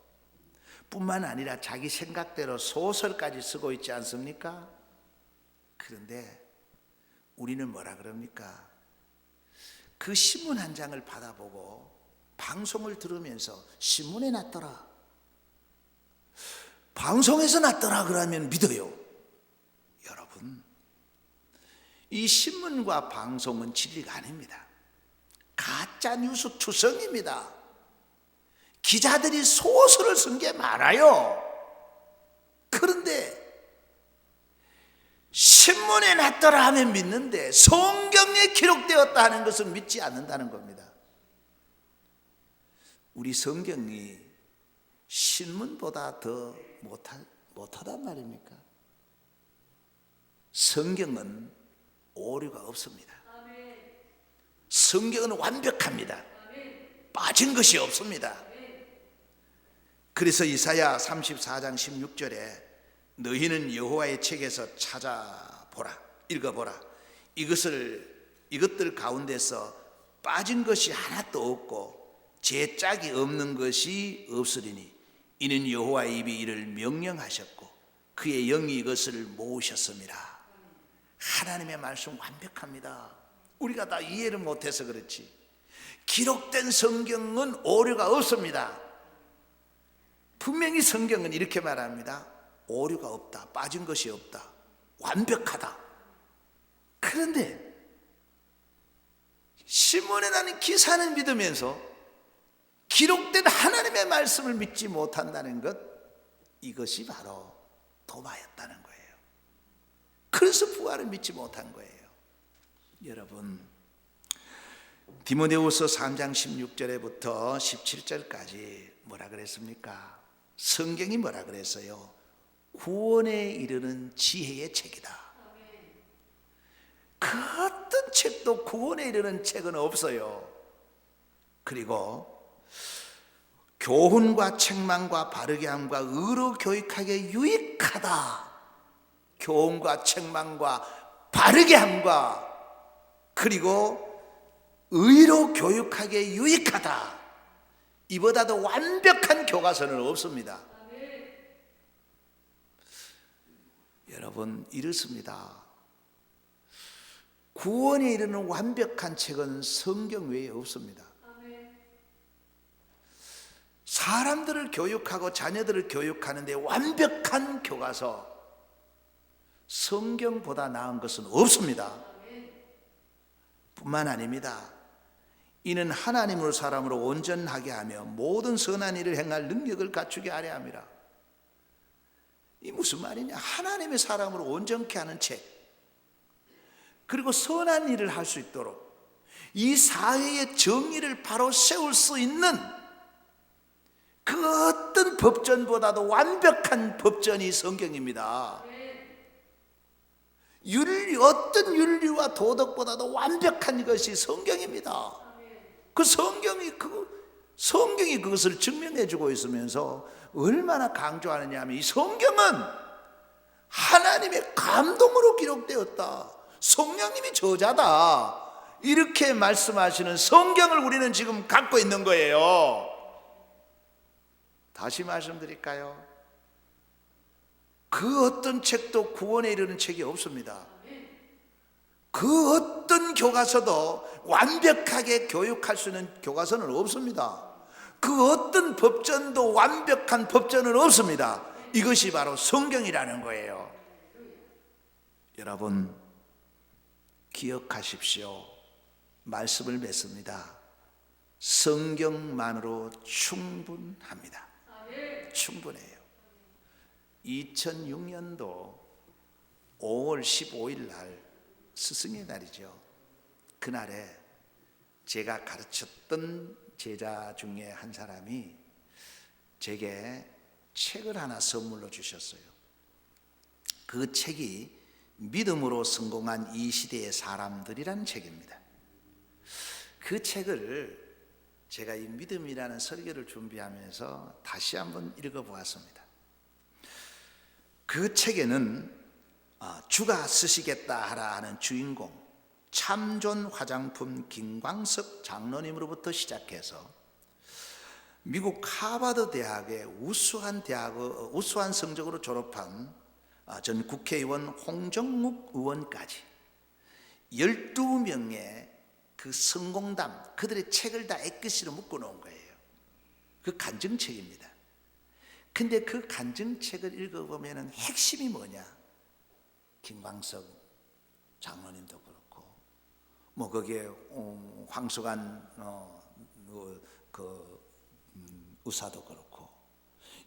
뿐만 아니라 자기 생각대로 소설까지 쓰고 있지 않습니까? 그런데 우리는 뭐라 그럽니까? 그 신문 한 장을 받아보고 방송을 들으면서 신문에 났더라, 방송에서 났더라 그러면 믿어요. 여러분, 이 신문과 방송은 진리가 아닙니다. 가짜 뉴스 투성입니다. 기자들이 소설을 쓴 게 많아요. 그런데 신문에 났더라 하면 믿는데 성경에 기록되었다 하는 것은 믿지 않는다는 겁니다. 우리 성경이 신문보다 더 못하단 말입니까? 성경은 오류가 없습니다. 성경은 완벽합니다. 빠진 것이 없습니다. 그래서 이사야 34장 16절에 너희는 여호와의 책에서 찾아보라, 읽어보라. 이것들 가운데서 빠진 것이 하나도 없고 제짝이 없는 것이 없으리니 이는 여호와의 입이 이를 명령하셨고 그의 영이 이것을 모으셨습니다. 하나님의 말씀 완벽합니다. 우리가 다 이해를 못해서 그렇지 기록된 성경은 오류가 없습니다. 분명히 성경은 이렇게 말합니다. 오류가 없다, 빠진 것이 없다, 완벽하다. 그런데 신문에 나는 기사는 믿으면서 기록된 하나님의 말씀을 믿지 못한다는 것, 이것이 바로 도마였다는 거예요. 그래서 부활을 믿지 못한 거예요. 여러분, 디모데후서 3장 16절에부터 17절까지 뭐라 그랬습니까? 성경이 뭐라 그랬어요? 구원에 이르는 지혜의 책이다. 그 어떤 책도 구원에 이르는 책은 없어요. 그리고 교훈과 책망과 바르게 함과 의로 교육하기에 유익하다. 교훈과 책망과 바르게 함과 그리고 의로 교육하기에 유익하다. 이보다도 완벽한 교과서는 없습니다. 여러분, 이렇습니다. 구원에 이르는 완벽한 책은 성경 외에 없습니다. 사람들을 교육하고 자녀들을 교육하는데 완벽한 교과서, 성경보다 나은 것은 없습니다. 뿐만 아닙니다. 이는 하나님으로 사람으로 온전하게 하며 모든 선한 일을 행할 능력을 갖추게 하려 함이라. 이 무슨 말이냐? 하나님의 사람으로 온전케 하는 책, 그리고 선한 일을 할 수 있도록 이 사회의 정의를 바로 세울 수 있는 그 어떤 법전보다도 완벽한 법전이 성경입니다. 어떤 윤리와 도덕보다도 완벽한 것이 성경입니다. 그 성경이 그것을 증명해 주고 있으면서 얼마나 강조하느냐 하면, 이 성경은 하나님의 감동으로 기록되었다, 성령님이 저자다, 이렇게 말씀하시는 성경을 우리는 지금 갖고 있는 거예요. 다시 말씀드릴까요? 그 어떤 책도 구원에 이르는 책이 없습니다. 그 어떤 교과서도 완벽하게 교육할 수 있는 교과서는 없습니다. 그 어떤 법전도 완벽한 법전은 없습니다. 이것이 바로 성경이라는 거예요. 여러분, 기억하십시오. 말씀을 맺습니다. 성경만으로 충분합니다. 충분해요. 2006년도 5월 15일 날 스승의 날이죠. 그날에 제가 가르쳤던 제자 중에 한 사람이 제게 책을 하나 선물로 주셨어요. 그 책이 믿음으로 성공한 이 시대의 사람들이라는 책입니다. 그 책을 제가 이 믿음이라는 설교를 준비하면서 다시 한번 읽어보았습니다. 그 책에는 주가 쓰시겠다 하라 하는 주인공, 참존 화장품 김광석 장로님으로부터 시작해서 미국 하버드 대학의 우수한 성적으로 졸업한 전 국회의원 홍정욱 의원까지 12명의 그 성공담, 그들의 책을 다 애끝으로 묶어놓은 거예요. 그 간증책입니다. 근데 그 간증책을 읽어보면 핵심이 뭐냐? 김광석 장로님도 그렇고, 뭐 거기에 황수관 의사도 그렇고,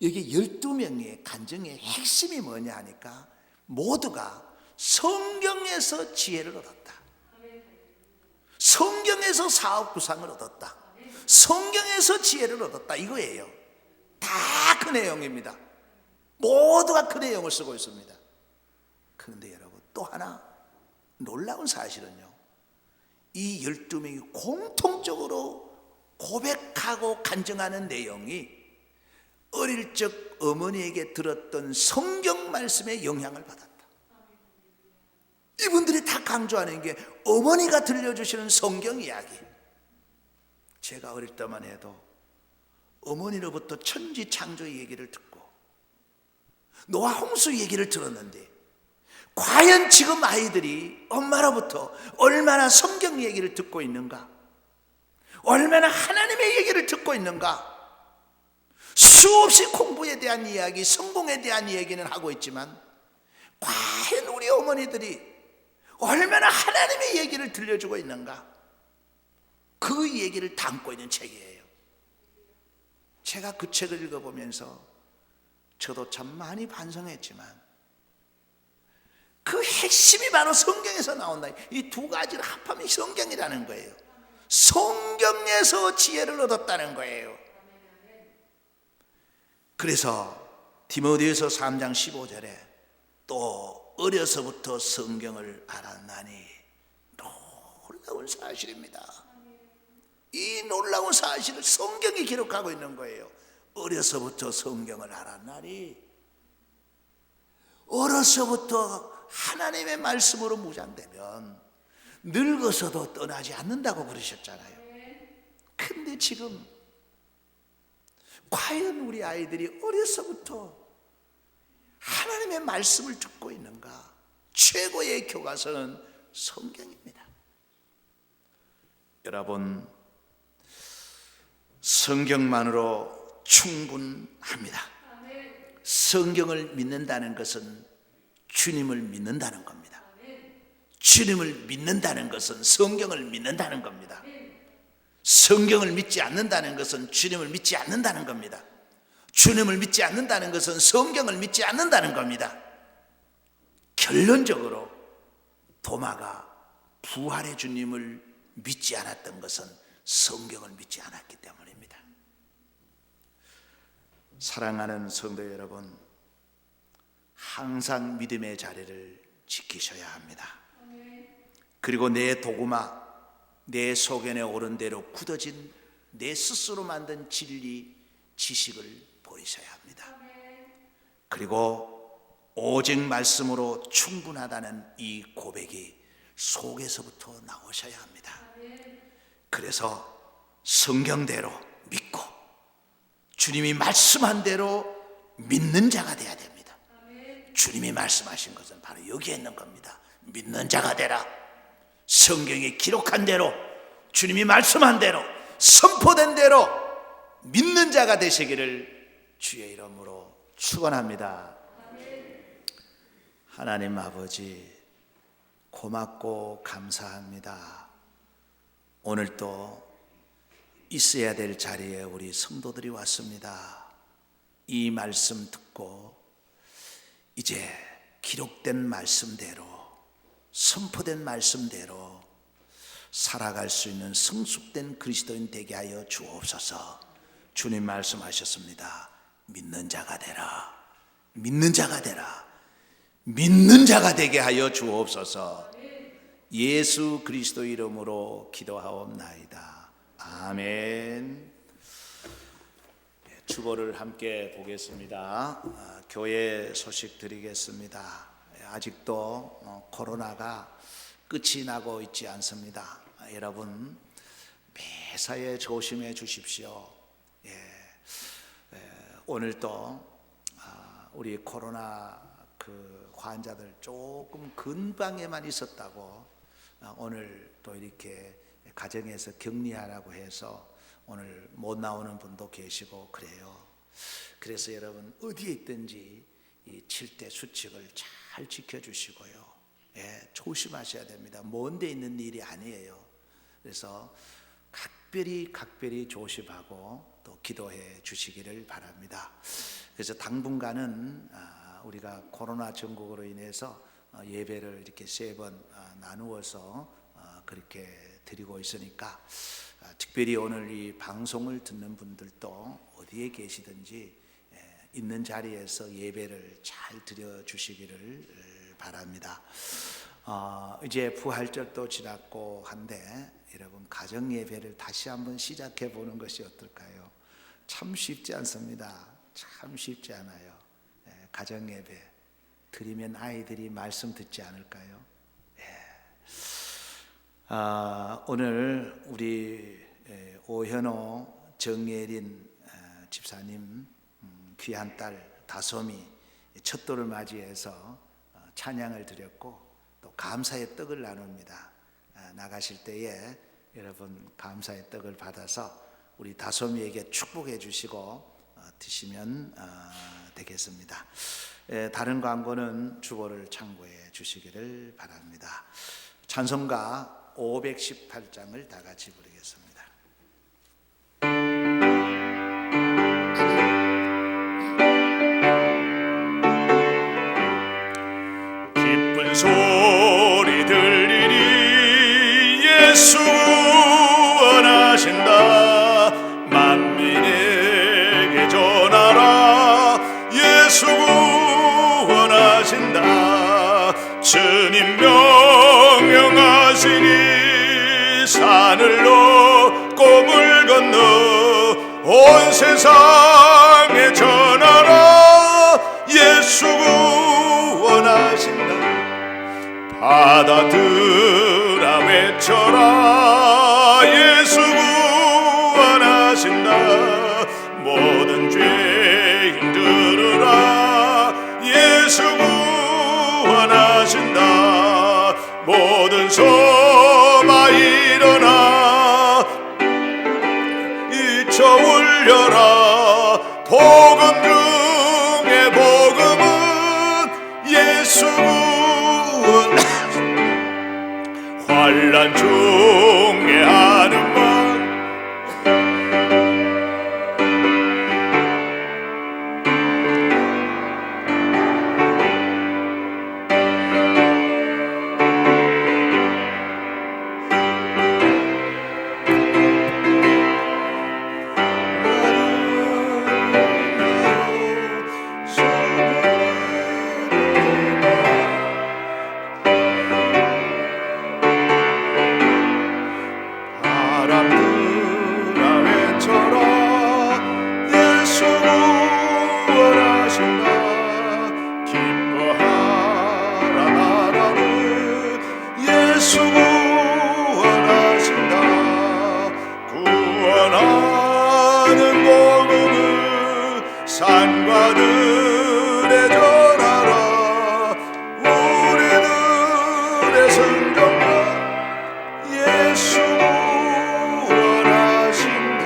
여기 12명의 간증의 핵심이 뭐냐 하니까 모두가 성경에서 지혜를 얻었다. 성경에서 사업 구상을 얻었다. 성경에서 지혜를 얻었다. 이거예요. 다 그 내용입니다. 모두가 그 내용을 쓰고 있습니다. 그런데 여러분, 또 하나 놀라운 사실은요, 이 12명이 공통적으로 고백하고 간증하는 내용이 어릴 적 어머니에게 들었던 성경 말씀의 영향을 받았다. 이분들이 다 강조하는 게 어머니가 들려주시는 성경 이야기. 제가 어릴 때만 해도 어머니로부터 천지 창조의 얘기를 듣고 노아 홍수 얘기를 들었는데, 과연 지금 아이들이 엄마로부터 얼마나 성경 얘기를 듣고 있는가, 얼마나 하나님의 얘기를 듣고 있는가. 수없이 공부에 대한 이야기, 성공에 대한 얘기는 하고 있지만 과연 우리 어머니들이 얼마나 하나님의 얘기를 들려주고 있는가, 그 얘기를 담고 있는 책이에요. 제가 그 책을 읽어보면서 저도 참 많이 반성했지만 그 핵심이 바로 성경에서 나온다. 이 두 가지를 합하면 성경이라는 거예요. 성경에서 지혜를 얻었다는 거예요. 그래서 디모데후서 3장 15절에 또 어려서부터 성경을 알았나니, 놀라운 사실입니다. 이 놀라운 사실을 성경이 기록하고 있는 거예요. 어려서부터 성경을 알았나니, 어려서부터 하나님의 말씀으로 무장되면 늙어서도 떠나지 않는다고 그러셨잖아요. 근데 지금 과연 우리 아이들이 어려서부터 하나님의 말씀을 듣고 있는가? 최고의 교과서는 성경입니다. 여러분, 성경만으로 충분합니다. 성경을 믿는다는 것은 주님을 믿는다는 겁니다. 주님을 믿는다는 것은 성경을 믿는다는 겁니다. 성경을 믿지 않는다는 것은 주님을 믿지 않는다는 겁니다. 주님을 믿지 않는다는 것은 성경을 믿지 않는다는 겁니다. 결론적으로 도마가 부활의 주님을 믿지 않았던 것은 성경을 믿지 않았기 때문입니다. 사랑하는 성도 여러분, 항상 믿음의 자리를 지키셔야 합니다. 그리고 내 도구마, 내 소견에 오른 대로 굳어진 내 스스로 만든 진리, 지식을 버리셔야 합니다. 그리고 오직 말씀으로 충분하다는 이 고백이 속에서부터 나오셔야 합니다. 그래서 성경대로 믿고 주님이 말씀한 대로 믿는 자가 되어야 됩니다. 주님이 말씀하신 것은 바로 여기에 있는 겁니다. 믿는 자가 되라. 성경에 기록한 대로, 주님이 말씀한 대로, 선포된 대로 믿는 자가 되시기를 주의 이름으로 축원합니다. 하나님 아버지, 고맙고 감사합니다. 오늘 또 있어야 될 자리에 우리 성도들이 왔습니다. 이 말씀 듣고 이제 기록된 말씀대로, 선포된 말씀대로 살아갈 수 있는 성숙된 그리스도인 되게 하여 주옵소서. 주님 말씀하셨습니다. 믿는 자가 되라. 믿는 자가 되라. 믿는 자가 되게 하여 주옵소서. 예수 그리스도 이름으로 기도하옵나이다. 아멘. 주보를 함께 보겠습니다. 교회 소식 드리겠습니다. 아직도 코로나가 끝이 나고 있지 않습니다. 여러분 매사에 조심해 주십시오. 오늘 또 우리 코로나 그 환자들 조금 근방에만 있었다고 오늘 또 이렇게 가정에서 격리하라고 해서 오늘 못 나오는 분도 계시고 그래요. 그래서 여러분 어디에 있든지 이 7대 수칙을 잘 지켜주시고요. 조심하셔야 됩니다. 먼 데 있는 일이 아니에요. 그래서 각별히 조심하고 또 기도해 주시기를 바랍니다. 그래서 당분간은 우리가 코로나 전국으로 인해서 예배를 이렇게 3번 나누어서 그렇게 드리고 있으니까 특별히 오늘 이 방송을 듣는 분들도 어디에 계시든지 있는 자리에서 예배를 잘 드려 주시기를 바랍니다. 이제 부활절도 지났고 한데 여러분 가정 예배를 다시 한번 시작해 보는 것이 어떨까요? 참 쉽지 않습니다. 참 쉽지 않아요. 가정 예배 드리면 아이들이 말씀 듣지 않을까요? 오늘 우리 오현호 정예린 집사님 귀한 딸 다솜이 첫돌을 맞이해서 찬양을 드렸고 또 감사의 떡을 나눕니다. 나가실 때에 여러분 감사의 떡을 받아서 우리 다솜이에게 축복해 주시고 드시면 되겠습니다. 다른 광고는 주보를 참고해 주시기를 바랍니다. 찬송가 518장을 다 같이 부르겠습니다. 기쁜 소리 들리니 예수 원하신다. 만민에게 전하라. 예수 원하신다. 주님 명령하시니 산을 넘고 물 건너 온 세상에 전하라. 예수 원하신다. 받아들아 외쳐라. 예수 원하신다. 모든 죄인 들으라. 예수 원하신다. 모든 소마 일어나 이쳐 울려라. 복음 중에 복음은 예수 환난 중에 하는 말. 산과들에 전하라. 우리들의 성경과 예수 원하신다.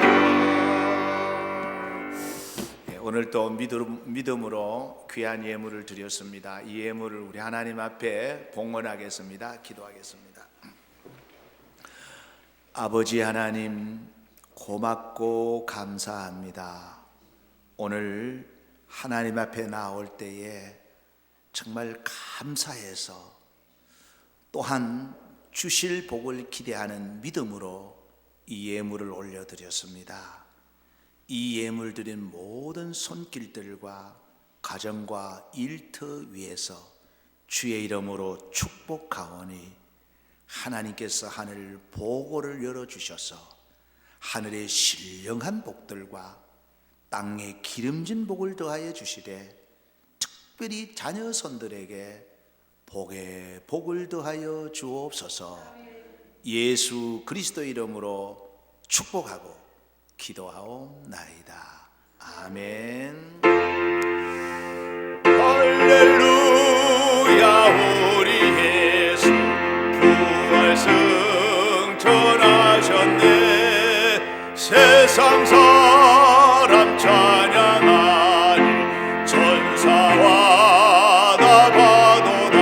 오늘도 믿음으로 귀한 예물을 드렸습니다. 이 예물을 우리 하나님 앞에 봉헌하겠습니다. 기도하겠습니다. 아버지 하나님, 고맙고 감사합니다. 오늘 하나님 앞에 나올 때에 정말 감사해서 또한 주실 복을 기대하는 믿음으로 이 예물을 올려드렸습니다. 이 예물 드린 모든 손길들과 가정과 일터 위에서 주의 이름으로 축복하오니 하나님께서 하늘 보고를 열어주셔서 하늘의 신령한 복들과 땅에 기름진 복을 더하여 주시되 특별히 자녀손들에게 복에 복을 더하여 주옵소서. 예수 그리스도 이름으로 축복하고 기도하옵나이다. 아멘. 할렐루야 우리 예수 부활 승천하셨네. 세상 사람 찬양하니 천사와 다 파도다.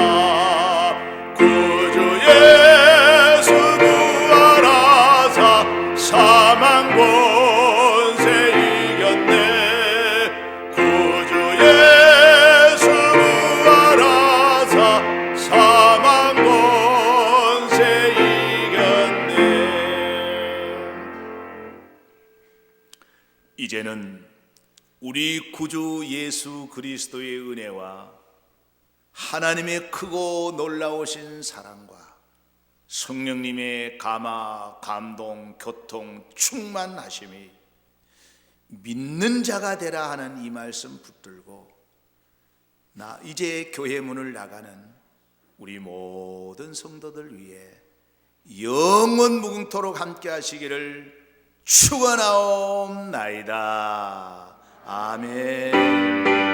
구주 예수 부활하사 사망 권세 이겼네. 구주 예수 부활하사 사망 권세 이겼네. 이제는 우리 구주 예수 그리스도의 은혜와 하나님의 크고 놀라우신 사랑과 성령님의 감화, 감동, 교통, 충만하심이 믿는 자가 되라 하는 이 말씀 붙들고 나 이제 교회 문을 나가는 우리 모든 성도들 위해 영원 무궁토록 함께 하시기를 축원하옵나이다. 아멘.